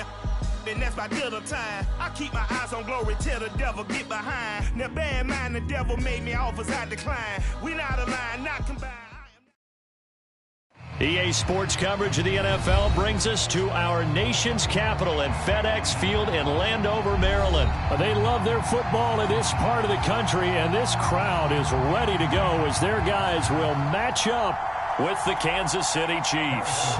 me. And that's my dinner time. I keep my eyes on glory till the devil get behind. Now bear in mind the devil made me offers I decline. We not aligned, not combined. EA Sports coverage of the NFL brings us to our nation's capital at FedEx Field in Landover, Maryland. They love their football in this part of the country, and this crowd is ready to go as their guys will match up with the Kansas City Chiefs.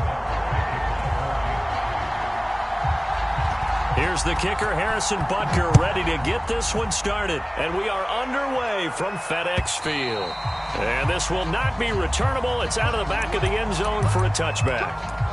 Here's the kicker, Harrison Butker, ready to get this one started. And we are underway from FedEx Field. And this will not be returnable. It's out of the back of the end zone for a touchback.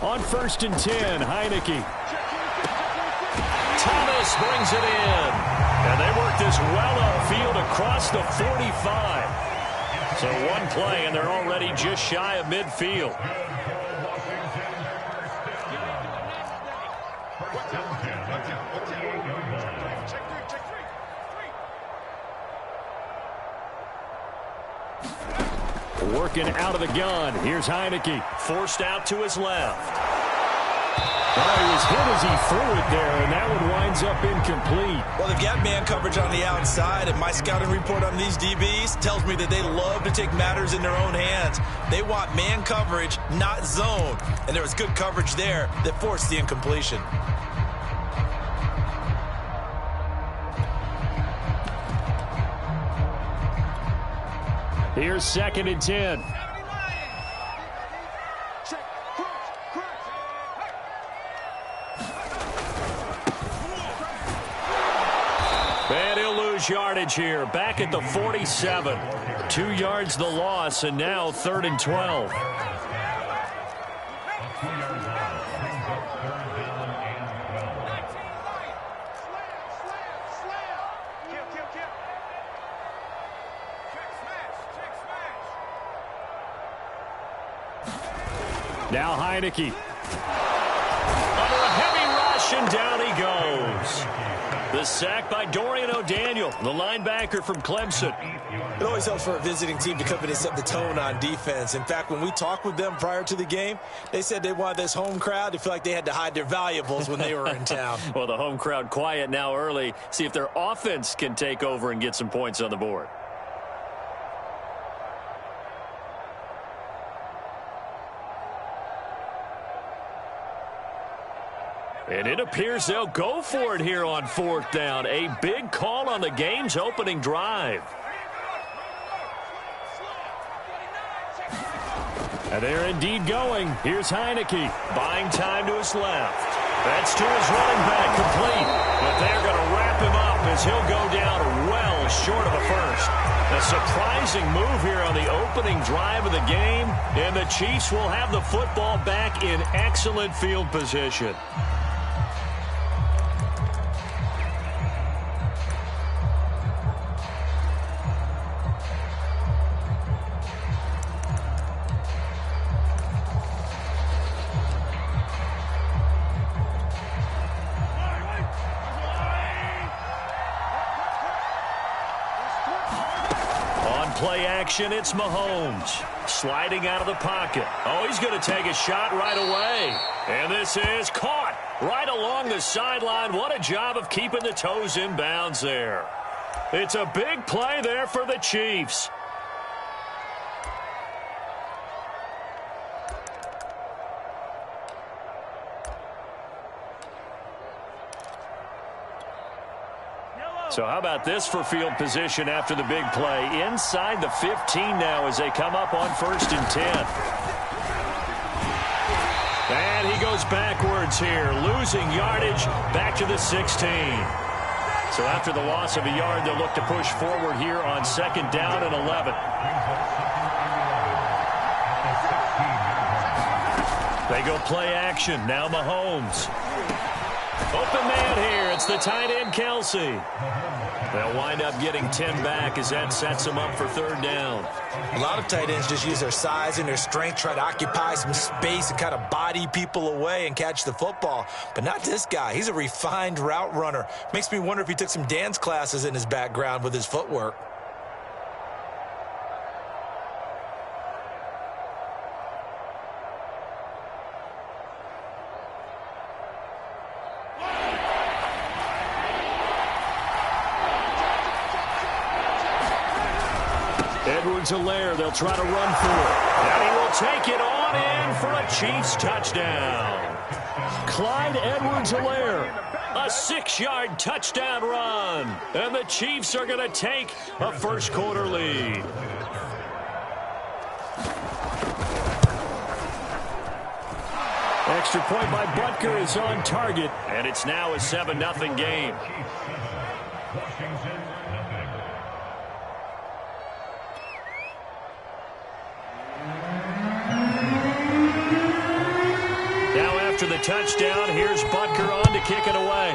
On 1st and 10, Heineke. Thomas brings it in. And they work this well upfield across the 45. So one play, and they're already just shy of midfield. Working out of the gun. Here's Heineke. Forced out to his left. Oh, he was hit as he threw it there, and that one winds up incomplete. Well, they've got man coverage on the outside, and my scouting report on these DBs tells me that they love to take matters in their own hands. They want man coverage, not zone. And there was good coverage there that forced the incompletion. Here's 2nd and 10. And he'll lose yardage here. Back at the 47. 2 yards the loss, and now 3rd and 12. Now Heineke. Under a heavy rush, and down he goes. The sack by Dorian O'Daniel, the linebacker from Clemson. It always helps for a visiting team to come in and set the tone on defense. In fact, when we talked with them prior to the game, they said they wanted this home crowd to feel like they had to hide their valuables when they were in town. Well, the home crowd quiet now early. See if their offense can take over and get some points on the board. And it appears they'll go for it here on 4th down. A big call on the game's opening drive. And they're indeed going. Here's Heineke. Buying time to his left. That's to his running back, complete. But they're going to wrap him up as he'll go down well short of a first. A surprising move here on the opening drive of the game. And the Chiefs will have the football back in excellent field position. Play action, it's Mahomes. Sliding out of the pocket. Oh, he's going to take a shot right away. And this is caught right along the sideline. What a job of keeping the toes in bounds there. It's a big play there for the Chiefs. So how about this for field position after the big play? Inside the 15 now as they come up on 1st and 10. And he goes backwards here, losing yardage back to the 16. So after the loss of a yard, they'll look to push forward here on 2nd down and 11. They go play action. Now Mahomes. Open man here. It's the tight end, Kelsey. They'll wind up getting 10 back as that sets them up for 3rd down. A lot of tight ends just use their size and their strength, try to occupy some space and kind of body people away and catch the football. But not this guy. He's a refined route runner. Makes me wonder if he took some dance classes in his background with his footwork. Edwards-Helaire, they'll try to run for it. And he will take it on in for a Chiefs touchdown. Clyde Edwards-Helaire, a 6-yard touchdown run. And the Chiefs are going to take a first-quarter lead. Extra point by Butker is on target. And it's now a 7-0 game. After the touchdown, here's Butker on to kick it away.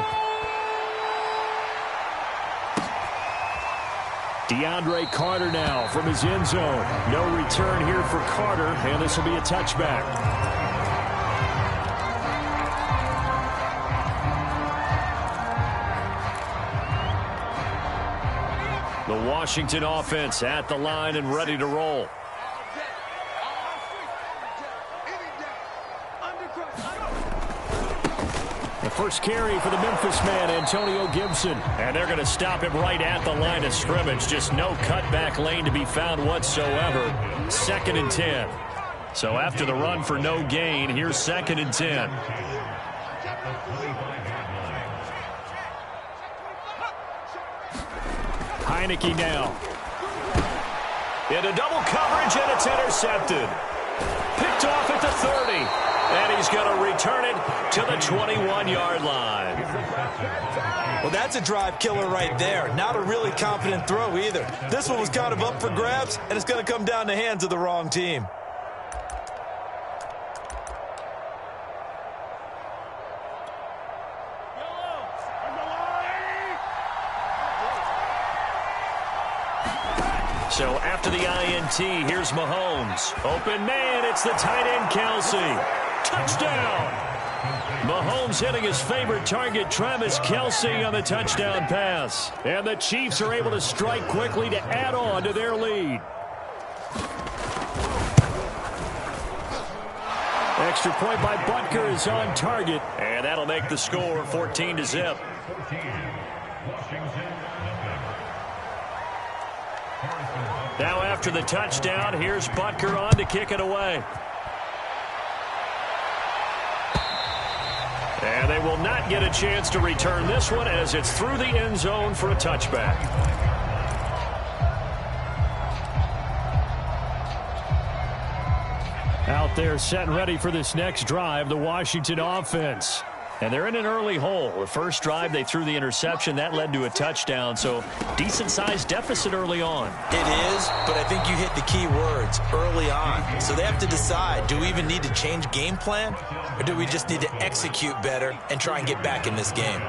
DeAndre Carter now from his end zone. No return here for Carter, and this will be a touchback. The Washington offense at the line and ready to roll. First carry for the Memphis man, Antonio Gibson. And they're going to stop him right at the line of scrimmage. Just no cutback lane to be found whatsoever. 2nd and 10. So after the run for no gain, here's 2nd and 10. Heineke now. Into double coverage, and it's intercepted. Picked off at the 30. And he's going to return it to the 21-yard line. Well, that's a drive killer right there. Not a really confident throw either. This one was kind of up for grabs, and it's going to come down the hands of the wrong team. So after the INT, here's Mahomes. Open man, it's the tight end, Kelsey. Touchdown! Mahomes hitting his favorite target, Travis Kelsey, on the touchdown pass. And the Chiefs are able to strike quickly to add on to their lead. Extra point by Butker is on target. And that'll make the score 14-0. Now after the touchdown, here's Butker on to kick it away. And they will not get a chance to return this one as it's through the end zone for a touchback. Out there set and ready for this next drive, the Washington offense. And they're in an early hole. The first drive, they threw the interception. That led to a touchdown, so decent-sized deficit early on. It is, but I think you hit the key words, early on. So they have to decide, do we even need to change game plan, or do we just need to execute better and try and get back in this game?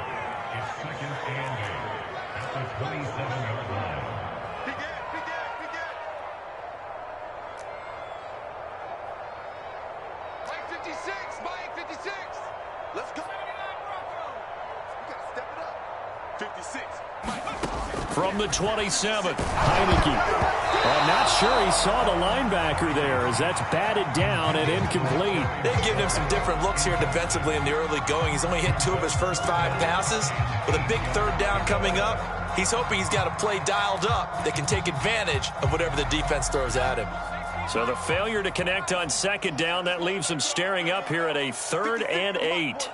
From the 27, Heineke. I'm not sure he saw the linebacker there as that's batted down and incomplete. They've given him some different looks here defensively in the early going. He's only hit 2 of his first 5 passes. With a big 3rd down coming up, he's hoping he's got a play dialed up that can take advantage of whatever the defense throws at him. So the failure to connect on 2nd down, that leaves him staring up here at a 3rd and 8.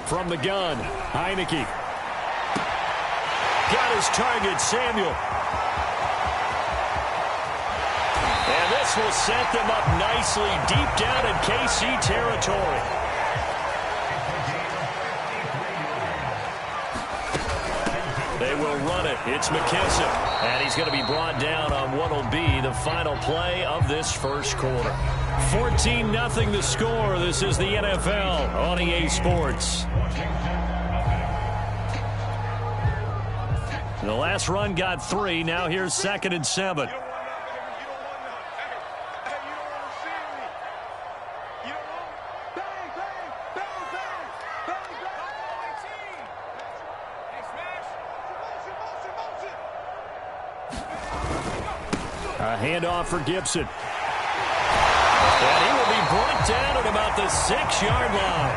From the gun, Heineke. Got his target, Samuel. And this will set them up nicely deep down in KC territory. They will run it. It's McKissick. And he's going to be brought down on what will be the final play of this first quarter. 14-0 the score. This is the NFL on EA Sports. The last run got 3. Now here's 2nd and 7. A handoff for Gibson. And he will be brought down at about the 6-yard line.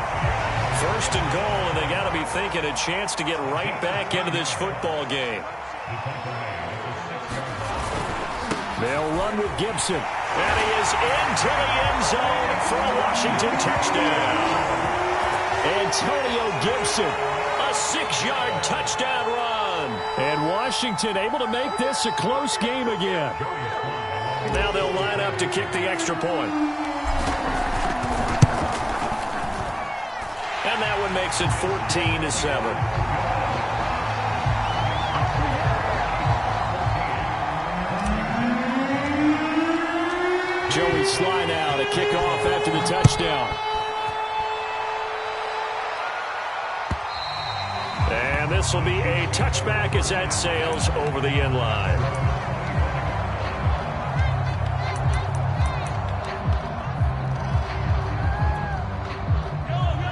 1st and goal, and they got to be thinking a chance to get right back into this football game. They'll run with Gibson. And he is into the end zone for a Washington touchdown. Antonio Gibson, a 6-yard touchdown run. And Washington able to make this a close game again. Now they'll line up to kick the extra point. And that one makes it 14-7. Joey Sly now to kick off after the touchdown. And this will be a touchback as that sails over the end line.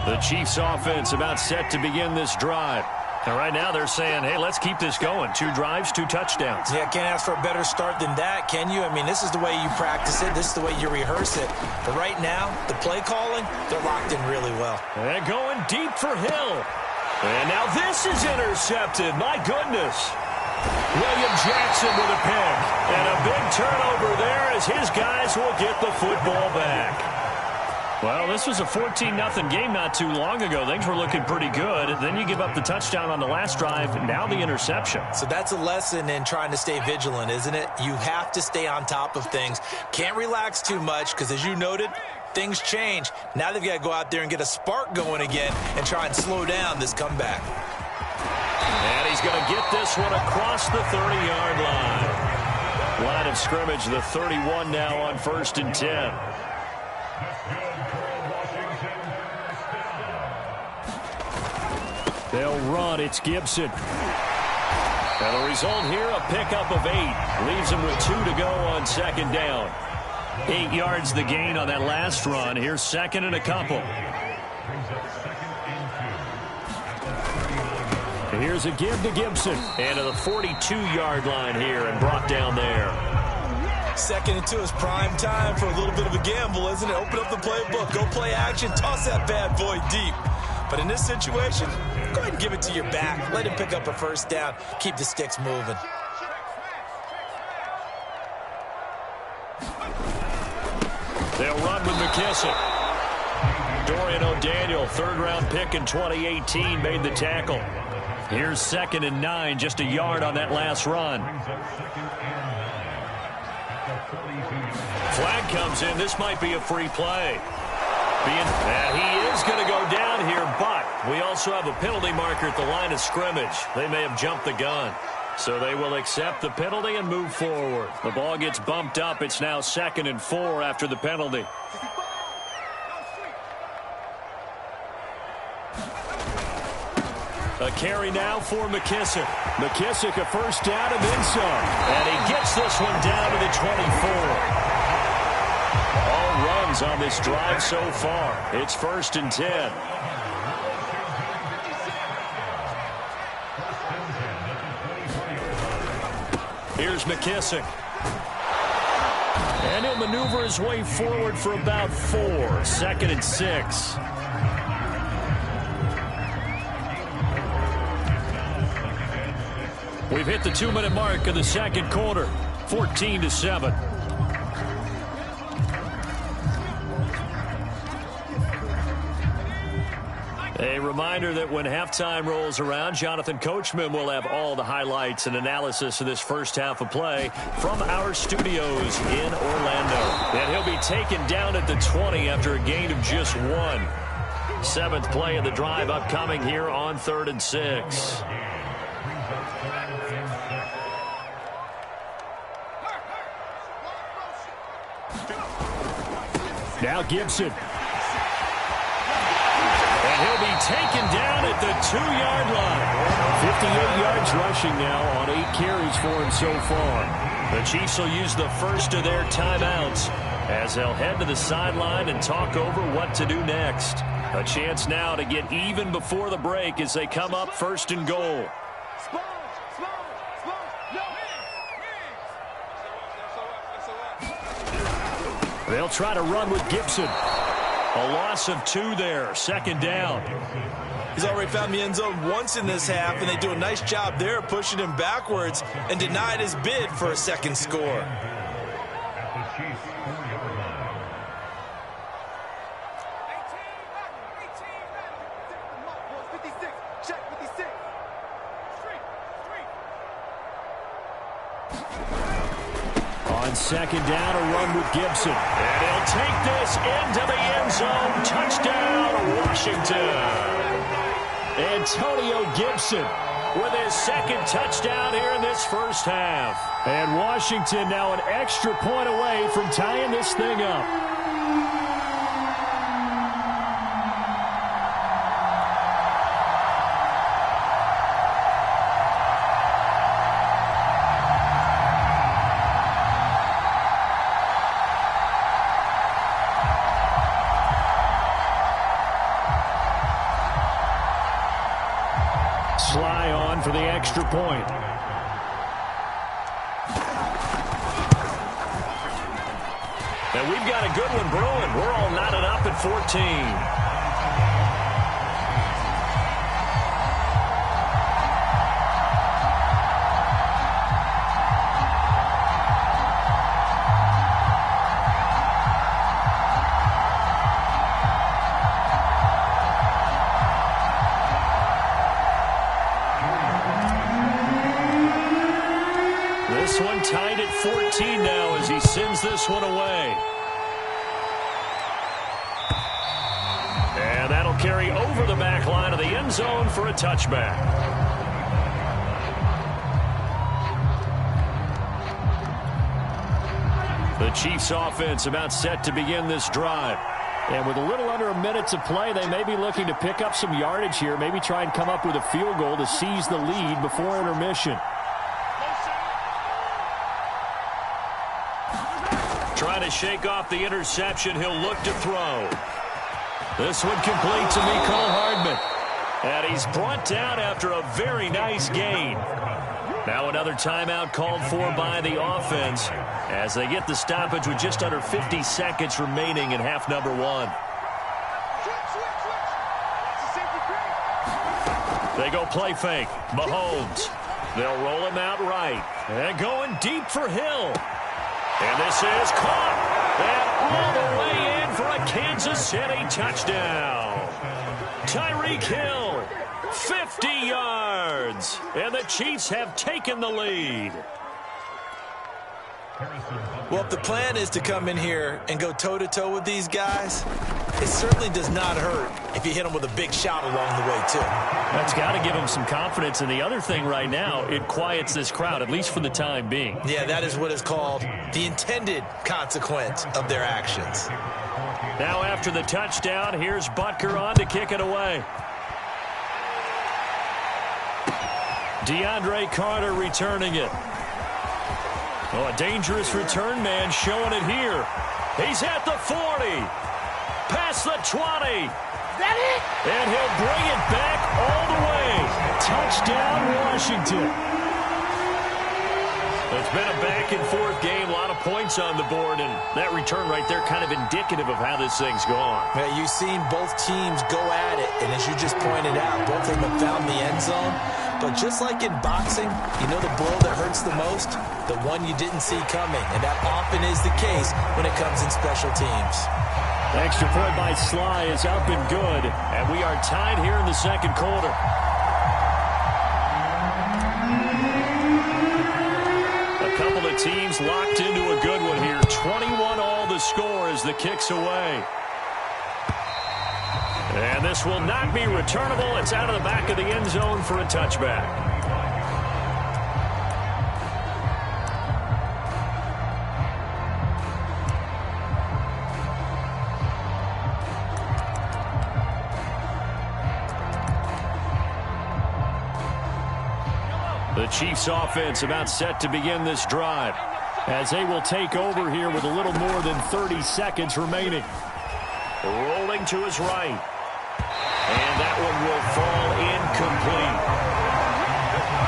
The Chiefs offense about set to begin this drive. And right now they're saying, hey, let's keep this going. 2 drives, 2 touchdowns. Yeah, can't ask for a better start than that, can you? I mean, this is the way you practice it. This is the way you rehearse it. But right now, the play calling, they're locked in really well. And going deep for Hill. And now this is intercepted. My goodness. William Jackson with a pick. And a big turnover there as his guys will get the football back. Well, this was a 14-0 game not too long ago. Things were looking pretty good. Then you give up the touchdown on the last drive. Now the interception. So that's a lesson in trying to stay vigilant, isn't it? You have to stay on top of things. Can't relax too much because, as you noted, things change. Now they've got to go out there and get a spark going again and try and slow down this comeback. And he's going to get this one across the 30-yard line. Line of scrimmage, the 31 now on 1st and 10. They'll run. It's Gibson. And the result here, a pickup of 8. Leaves him with 2 to go on 2nd down. 8 yards the gain on that last run. Here's 2nd and a couple. Here's a give to Gibson. And to the 42-yard line here and brought down there. 2nd and 2 is prime time for a little bit of a gamble, isn't it? Open up the playbook. Go play action. Toss that bad boy deep. But in this situation, go ahead and give it to your back. Let him pick up a 1st down. Keep the sticks moving. They'll run with McKissick. Dorian O'Daniel, 3rd-round pick in 2018, made the tackle. Here's 2nd and 9, just a yard on that last run. Flag comes in. This might be a free play. He is going to go down here, but we also have a penalty marker at the line of scrimmage. They may have jumped the gun. So they will accept the penalty and move forward. The ball gets bumped up. It's now 2nd and 4 after the penalty. A carry now for McKissick. McKissick a 1st down and then some. And he gets this one down to the 24. All runs on this drive so far. It's 1st and 10. Here's McKissick. And he'll maneuver his way forward for about 4. 2nd and 6. We've hit the 2-minute mark of the 2nd quarter. 14-7. A reminder that when halftime rolls around, Jonathan Coachman will have all the highlights and analysis of this first half of play from our studios in Orlando. And he'll be taken down at the 20 after a gain of just 1. 7th play of the drive upcoming here on 3rd and 6. Now Gibson. And he'll be taken down at the 2-yard line. 58 yards rushing now on 8 carries for him so far. The Chiefs will use the first of their timeouts as they'll head to the sideline and talk over what to do next. A chance now to get even before the break as they come up 1st and goal. They'll try to run with Gibson. A loss of 2 there. 2nd down. He's already found the end zone once in this half, and they do a nice job there pushing him backwards and denied his bid for a 2nd score. On 2nd down, a run with Gibson. And he'll take this into the end zone. Touchdown, Washington. Antonio Gibson with his 2nd touchdown here in this first half. And Washington now an extra point away from tying this thing up. Sly on for the extra point. And we've got a good one brewing. We're all knotted up at 14. This one tied at 14 now as he sends this one away. And that'll carry over the back line of the end zone for a touchback. The Chiefs offense about set to begin this drive. And with a little under a minute to play, they may be looking to pick up some yardage here, maybe try and come up with a field goal to seize the lead before intermission. Trying to shake off the interception, he'll look to throw. This one complete to Mecole Hardman. And he's brought down after a very nice gain. Now another timeout called for by the offense as they get the stoppage with just under 50 seconds remaining in half number 1. They go play fake. Mahomes. They'll roll him out right. And going deep for Hill. And this is caught. And all the way in for a Kansas City touchdown. Tyreek Hill, 50 yards. And the Chiefs have taken the lead. Well, if the plan is to come in here and go toe-to-toe with these guys, it certainly does not hurt if you hit them with a big shot along the way, too. That's got to give them some confidence. And the other thing right now, it quiets this crowd, at least for the time being. Yeah, that is what is called the intended consequence of their actions. Now after the touchdown, here's Butker on to kick it away. DeAndre Carter returning it. Oh, a dangerous return man showing it here. He's at the 40. Past the 20. Is that it? And he'll bring it back all the way. Touchdown, Washington. It's been a back-and-forth game, a lot of points on the board, and that return right there kind of indicative of how this thing's gone. Yeah, you've seen both teams go at it, and as you just pointed out, both of them have found the end zone. But just like in boxing, you know the blow that hurts the most? The one you didn't see coming, and that often is the case when it comes in special teams. Extra point by Sly is up and good, and we are tied here in the second quarter. A couple of teams locked into a good one here. 21-all the score as the kick's away. And this will not be returnable. It's out of the back of the end zone for a touchback. The Chiefs offense about set to begin this drive as they will take over here with a little more than 30 seconds remaining. Rolling to his right. And that one will fall incomplete.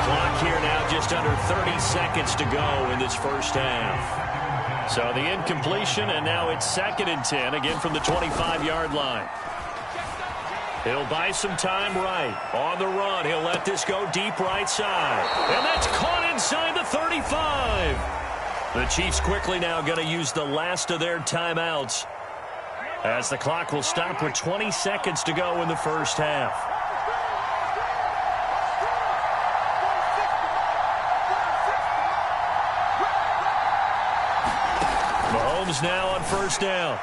Clock here now just under 30 seconds to go in this first half. So the incompletion, and now it's 2nd and 10, again from the 25-yard line. He'll buy some time right. On the run, he'll let this go deep right side. And that's caught inside the 35. The Chiefs quickly now going to use the last of their timeouts, as the clock will stop with 20 seconds to go in the first half. Mahomes now on first down.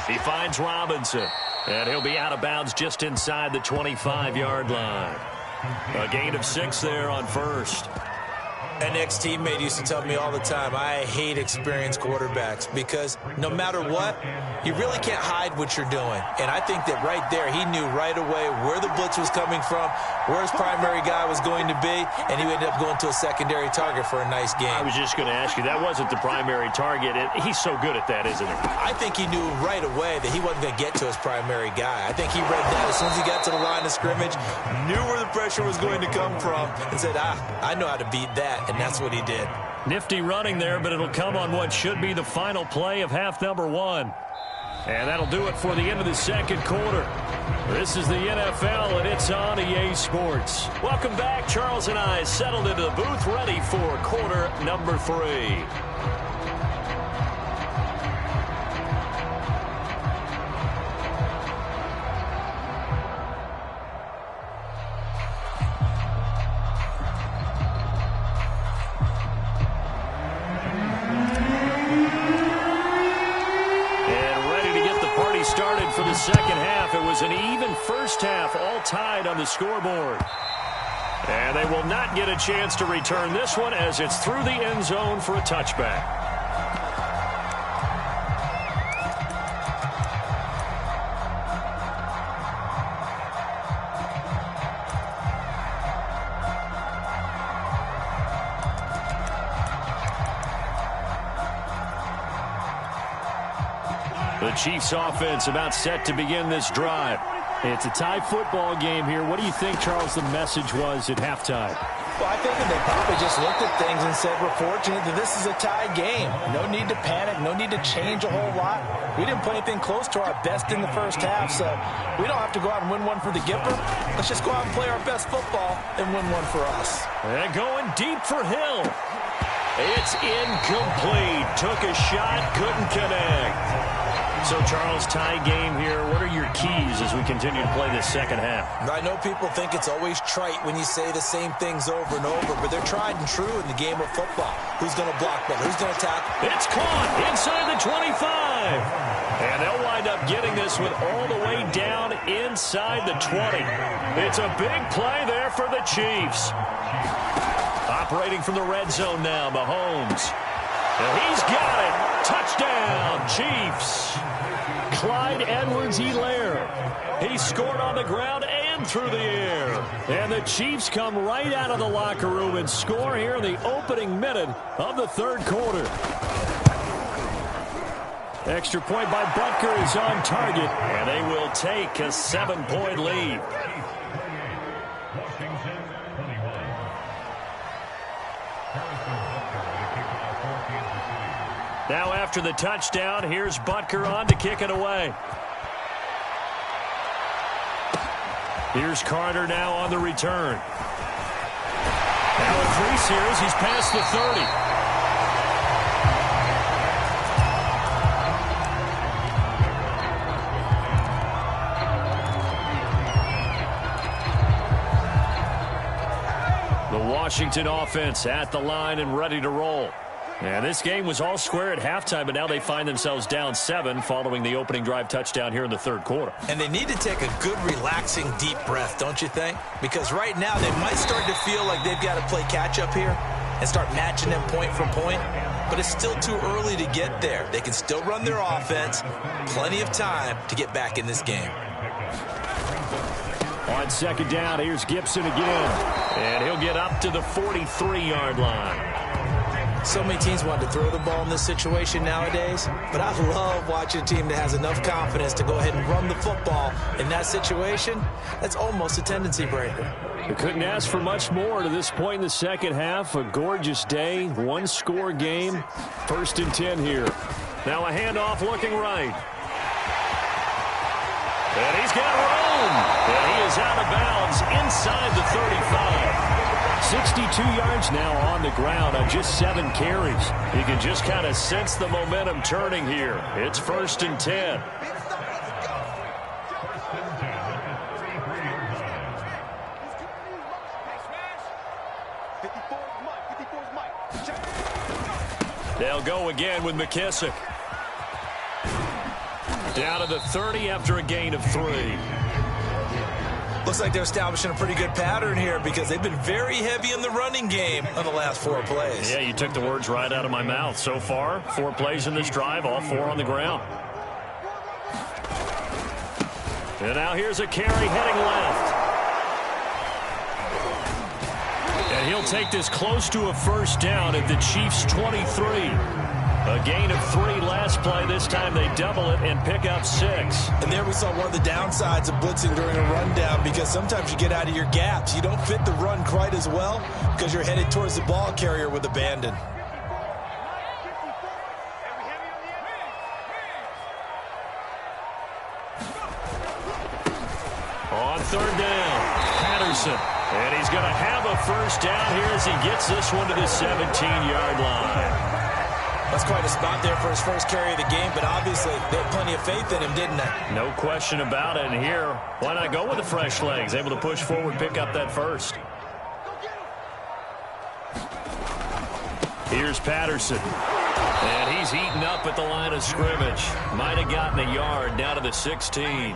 He finds Robinson, and he'll be out of bounds just inside the 25-yard line. A gain of 6 there on first. An ex-teammate used to tell me all the time, I hate experienced quarterbacks because no matter what, you really can't hide what you're doing. And I think that right there, he knew right away where the blitz was coming from, where his primary guy was going to be, and he ended up going to a secondary target for a nice game. I was just going to ask you, that wasn't the primary target. He's so good at that, isn't he? I think he knew right away that he wasn't going to get to his primary guy. I think he read that as soon as he got to the line of scrimmage, knew where the pressure was going to come from, and said, I know how to beat that. And that's what he did. Nifty running there, but it'll come on what should be the final play of half number 1. And that'll do it for the end of the second quarter. This is the NFL, and it's on EA Sports. Welcome back. Charles and I settled into the booth, ready for quarter number 3. Started for the second half. It was an even first half, all tied on the scoreboard. And they will not get a chance to return this one as it's through the end zone for a touchback. The Chiefs offense about set to begin this drive. It's a tie football game here. What do you think, Charles, the message was at halftime? Well, I think that they probably just looked at things and said, we're fortunate that this is a tie game. No need to panic. No need to change a whole lot. We didn't put anything close to our best in the first half, so we don't have to go out and win one for the Gipper. Let's just go out and play our best football and win one for us. And going deep for Hill. It's incomplete. Took a shot, couldn't connect. So, Charles, tie game here. What are your keys as we continue to play this second half? I know people think it's always trite when you say the same things over and over, but they're tried and true in the game of football. Who's going to block better? Who's going to tackle? It's caught inside the 25. And they'll wind up getting this one all the way down inside the 20. It's a big play there for the Chiefs. Operating from the red zone now, Mahomes. And he's got it. Touchdown, Chiefs. Clyde Edwards-Helaire. He scored on the ground and through the air. And the Chiefs come right out of the locker room and score here in the opening minute of the third quarter. Extra point by Butker is on target, and they will take a 7-point lead. Now after the touchdown, here's Butker on to kick it away. Here's Carter now on the return. Now in 3 series, he's past the 30. Washington offense at the line and ready to roll. And this game was all square at halftime, but now they find themselves down 7 following the opening drive touchdown here in the third quarter. And they need to take a good, relaxing, deep breath, don't you think? Because right now they might start to feel like they've got to play catch-up here and start matching them point for point. But it's still too early to get there. They can still run their offense. Plenty of time to get back in this game. On second down, here's Gibson again. And he'll get up to the 43-yard line. So many teams want to throw the ball in this situation nowadays, but I love watching a team that has enough confidence to go ahead and run the football in that situation. That's almost a tendency breaker. We couldn't ask for much more to this point in the second half. A gorgeous day, one-score game. 1st and 10 here. Now a handoff looking right. And he's got room. And he is out of bounds inside the 35. 62 yards now on the ground on just 7 carries. You can just kind of sense the momentum turning here. It's 1st and 10. They'll go again with McKissick. Down to the 30 after a gain of 3. Looks like they're establishing a pretty good pattern here because they've been very heavy in the running game on the last 4 plays. Yeah, you took the words right out of my mouth. So far, 4 plays in this drive, all 4 on the ground. And now here's a carry heading left. And he'll take this close to a first down at the Chiefs' 23. A gain of 3 last play. This time they double it and pick up 6. And there we saw one of the downsides of blitzing during a rundown because sometimes you get out of your gaps. You don't fit the run quite as well because you're headed towards the ball carrier with abandon. On 3rd down, Patterson. And he's going to have a first down here as he gets this one to the 17-yard line. That's quite a spot there for his first carry of the game, but obviously they had plenty of faith in him, didn't they? No question about it. And here, why not go with the fresh legs? Able to push forward, pick up that first. Here's Patterson. And he's eaten up at the line of scrimmage. Might have gotten a yard down to the 16.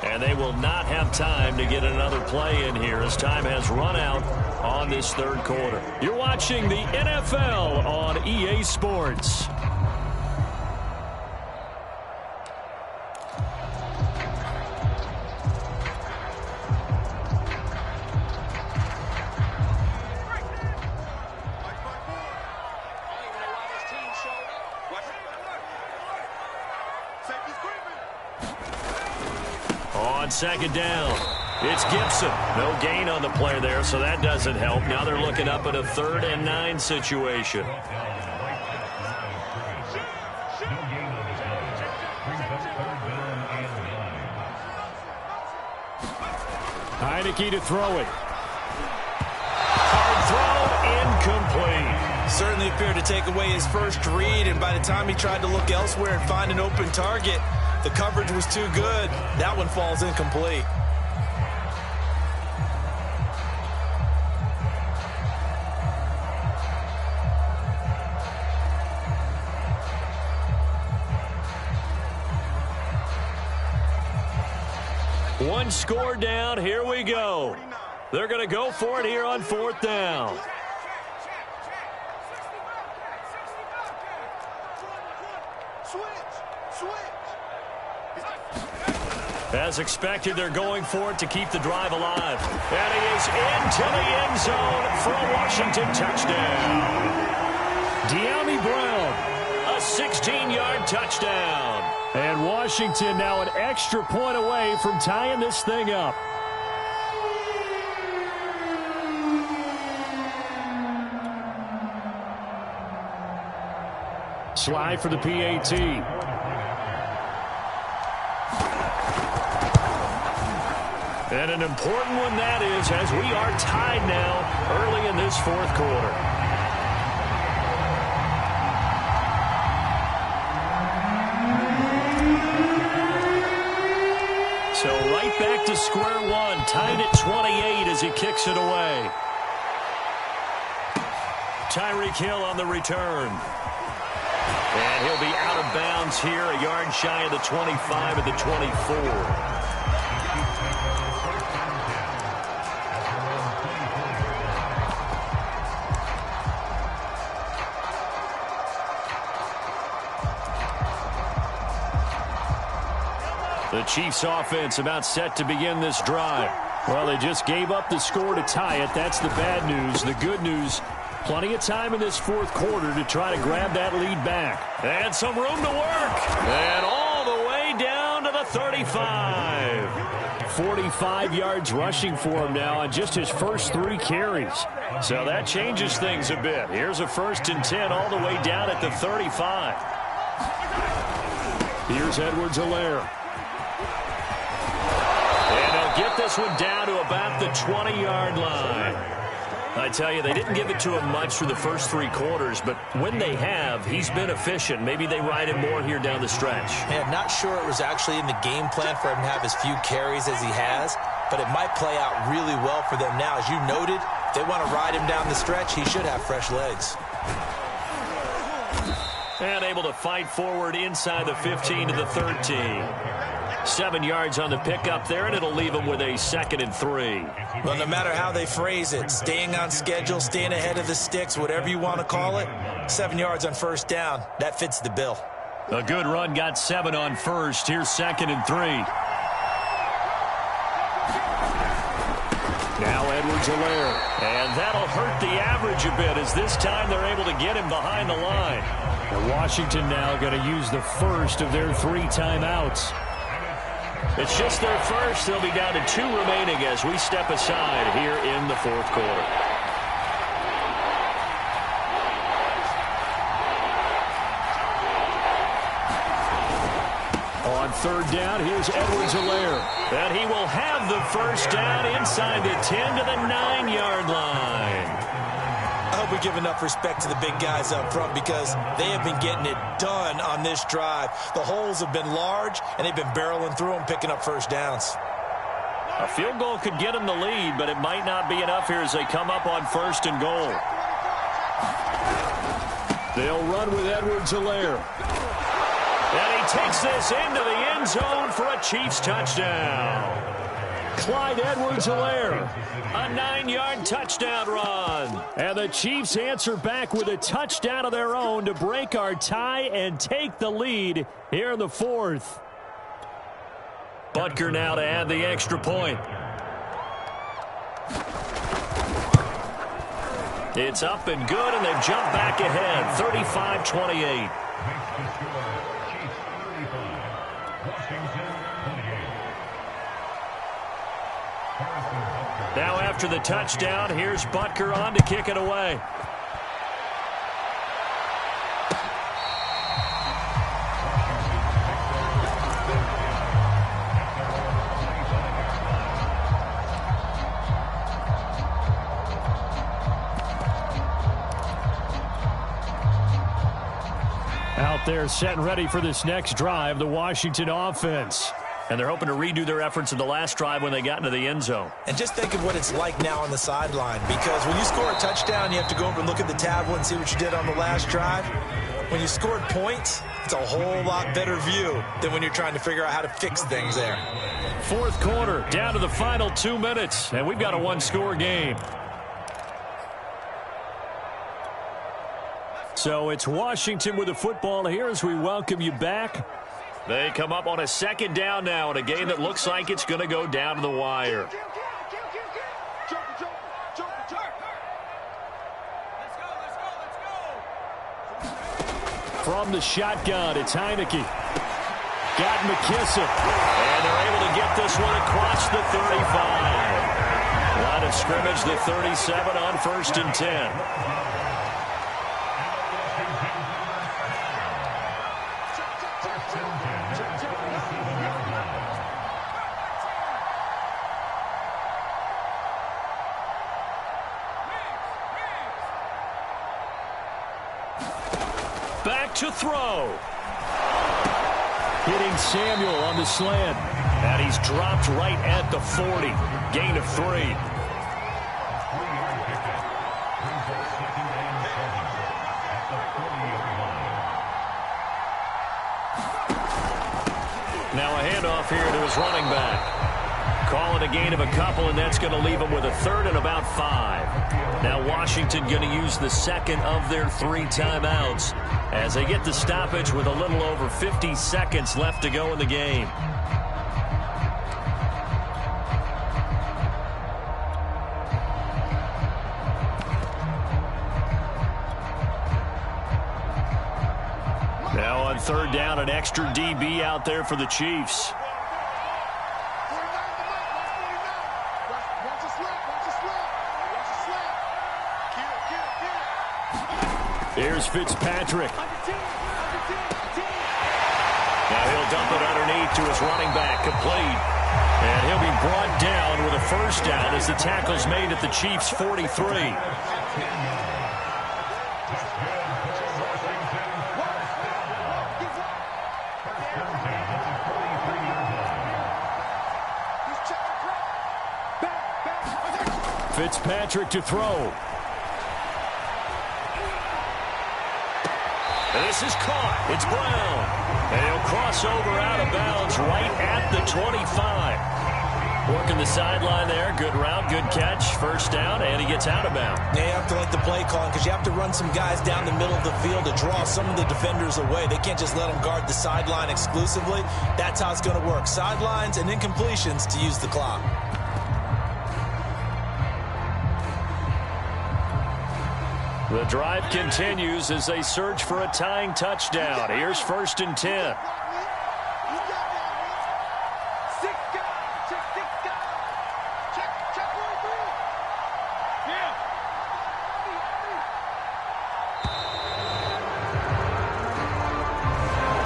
And they will not have time to get another play in here as time has run out on this 3rd quarter. You're watching the NFL on EA Sports. On 2nd down, it's Gibson. No gain on the play there, so that doesn't help. Now they're looking up at a 3rd and 9 situation. Heineke to throw it. Hard throw, incomplete. Certainly appeared to take away his first read, and by the time he tried to look elsewhere and find an open target, the coverage was too good. That one falls incomplete. One score down. Here we go. They're going to go for it here on 4th down. As expected, they're going for it to keep the drive alive. And he is into the end zone for a Washington touchdown. De'Ami Brown, a 16-yard touchdown. And Washington now an extra point away from tying this thing up. Slide for the PAT. And an important one that is, as we are tied now early in this fourth quarter. So right back to square one, tied at 28 as he kicks it away. Tyreek Hill on the return. And he'll be out of bounds here, a yard shy of the 25 at the 24. The Chiefs offense about set to begin this drive. Well, they just gave up the score to tie it. That's the bad news. The good news, plenty of time in this fourth quarter to try to grab that lead back. And some room to work. And all the way down to the 35. 45 yards rushing for him now on just his first 3 carries. So that changes things a bit. Here's a 1st and 10 all the way down at the 35. Here's Edwards-Helaire. Get this one down to about the 20-yard line. I tell you, they didn't give it to him much through the first 3 quarters, but when they have, he's been efficient. Maybe they ride him more here down the stretch. Man, not sure it was actually in the game plan for him to have as few carries as he has, but it might play out really well for them now. As you noted, if they want to ride him down the stretch, he should have fresh legs. And able to fight forward inside the 15 to the 13. 7 yards on the pickup there, and it'll leave them with a 2nd and 3. Well, no matter how they phrase it, staying on schedule, staying ahead of the sticks, whatever you want to call it, 7 yards on 1st down, that fits the bill. A good run, got 7 on 1st. Here's 2nd and 3. Now Edwards-Helaire. And that'll hurt the average a bit, as this time they're able to get him behind the line. And Washington now going to use the first of their 3 timeouts. It's just their first. They'll be down to 2 remaining as we step aside here in the fourth quarter. On 3rd down, here's Edwards-Helaire. And he will have the 1st down inside the 10 to the 9-yard line. I hope we give enough respect to the big guys up front because they have been getting it done on this drive. The holes have been large, and they've been barreling through them, picking up 1st downs. A field goal could get them the lead, but it might not be enough here as they come up on 1st and goal. They'll run with Edwards-Helaire. And he takes this into the end zone for a Chiefs touchdown. Clyde Edwards-Helaire, a 9-yard touchdown run. And the Chiefs answer back with a touchdown of their own to break our tie and take the lead here in the 4th. Butker now to add the extra point. It's up and good, and they've jumped back ahead, 35-28. Now after the touchdown, here's Butker on to kick it away. Out there set and ready for this next drive, the Washington offense. And they're hoping to redo their efforts in the last drive when they got into the end zone. And just think of what it's like now on the sideline, because when you score a touchdown, you have to go over and look at the tablet and see what you did on the last drive. When you scored points, it's a whole lot better view than when you're trying to figure out how to fix things there. 4th quarter, down to the final 2 minutes, and we've got a 1-score game. So it's Washington with the football here as we welcome you back. They come up on a 2nd down now in a game that looks like it's going to go down to the wire. From the shotgun, it's Heineke. Got McKissick. And they're able to get this one across the 35. Line of scrimmage, the 37 on 1st and 10. to throw. Hitting Samuel on the slant. And he's dropped right at the 40. Gain of 3. Now a handoff here to his running back. Call it a gain of a couple, and that's going to leave him with a third and about 5. Now Washington going to use the second of their 3 timeouts as they get the stoppage with a little over 50 seconds left to go in the game. Now on third down, an extra DB out there for the Chiefs. Here's Fitzpatrick. Now he'll dump it underneath to his running back, complete. And he'll be brought down with a first down as the tackle's made at the Chiefs' 43. Fitzpatrick to throw. This is caught. It's Brown. And he'll cross over out of bounds right at the 25. Working the sideline there. Good route, good catch. First down, and he gets out of bounds. Yeah, you have to like the play calling because you have to run some guys down the middle of the field to draw some of the defenders away. They can't just let them guard the sideline exclusively. That's how it's going to work. Sidelines and incompletions to use the clock. The drive continues as they search for a tying touchdown. Here's 1st and 10.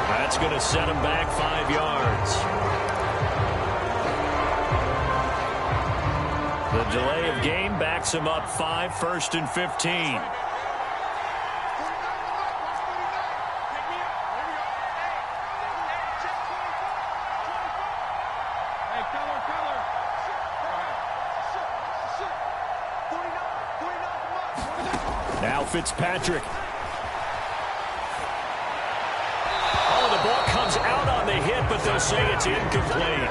That's going to set him back 5 yards. The delay of game backs him up 5, 1st and 15. Now Fitzpatrick. Oh, the ball comes out on the hit, but they'll say it's incomplete.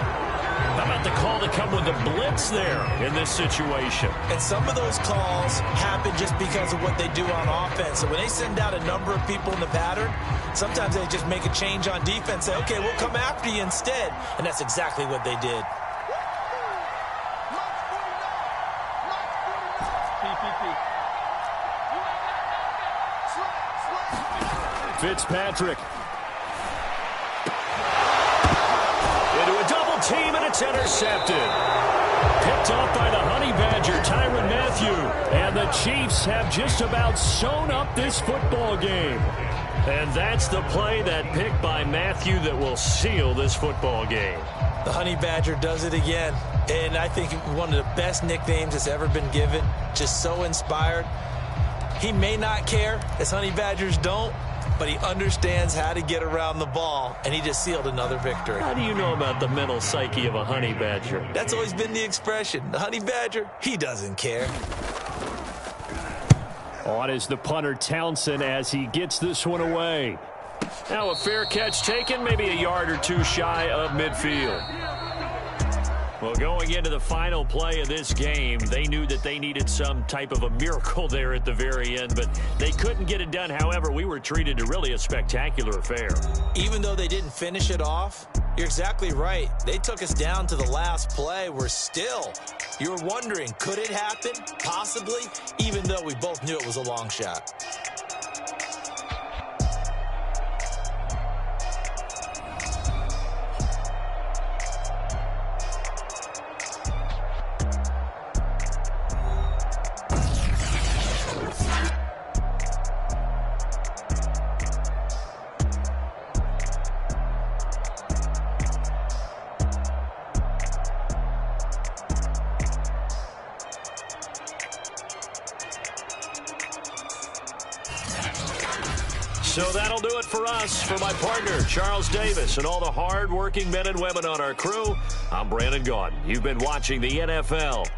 How about the call to come with the blitz there in this situation? And some of those calls happen just because of what they do on offense. So when they send out a number of people in the pattern, sometimes they just make a change on defense, say, okay, we'll come after you instead. And that's exactly what they did. Fitzpatrick. Into a double team, and it's intercepted. Picked off by the Honey Badger, Tyrann Mathieu. And the Chiefs have just about sewn up this football game. And that's the play, that pick by Mathieu, that will seal this football game. The Honey Badger does it again. And I think one of the best nicknames that's ever been given. Just so inspired. He may not care, as Honey Badgers don't, but he understands how to get around the ball, and he just sealed another victory. How do you know about the mental psyche of a Honey Badger? That's always been the expression. The Honey Badger, he doesn't care. On is the punter, Townsend, as he gets this one away. Now a fair catch taken, maybe a yard or two shy of midfield. Well, going into the final play of this game, they knew that they needed some type of a miracle there at the very end, but they couldn't get it done. However, we were treated to really a spectacular affair. Even though they didn't finish it off, you're exactly right. They took us down to the last play. We're still, you were wondering, could it happen? Possibly, even though we both knew it was a long shot. So that'll do it for us. For my partner, Charles Davis, and all the hard-working men and women on our crew, I'm Brandon Gaudin. You've been watching the NFL